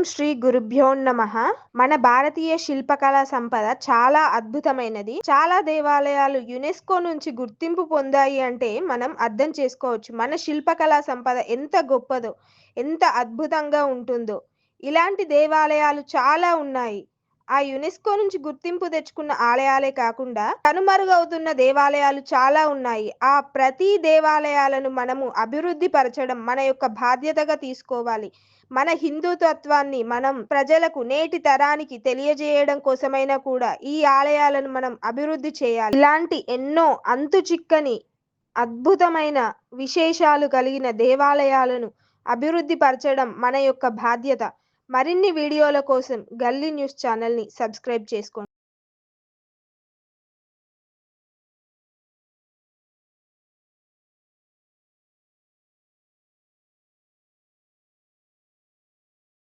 శ్రీ గురుభ్యో నమః. మన భారతీయ శిల్పకళా సంపద చాలా అద్భుతమైనది. చాలా దేవాలయాలు యునెస్కో నుంచి గుర్తింపు పొందాయి అంటే మనం అర్థం చేసుకోవచ్చు. మన శిల్పకళా సంపద ఎంత గొప్పదో, ఎంత అద్భుతంగా ఉంటుందో. ఇలాంటి దేవాలయాలు చాలా ఉన్నాయి. ఆ యునెస్కో నుంచి గుర్తింపు తెచ్చుకున్న ఆలయాలే కాకుండా కనుమరుగవుతున్న దేవాలయాలు చాలా ఉన్నాయి. ఆ ప్రతి దేవాలయాలను మనము అభివృద్ధి పరచడం మన యొక్క బాధ్యతగా తీసుకోవాలి. మన హిందూ తత్వాన్ని మనం ప్రజలకు నేటి తరానికి తెలియజేయడం కోసమైనా కూడా ఈ ఆలయాలను మనం అభివృద్ధి చేయాలి. ఇలాంటి ఎన్నో అంతుచిక్కని అద్భుతమైన విశేషాలు కలిగిన దేవాలయాలను అభివృద్ధి పరచడం మన యొక్క బాధ్యత. మరిన్ని వీడియోల కోసం గల్లీ న్యూస్ ఛానల్‌ని సబ్స్క్రైబ్ చేసుకోండి.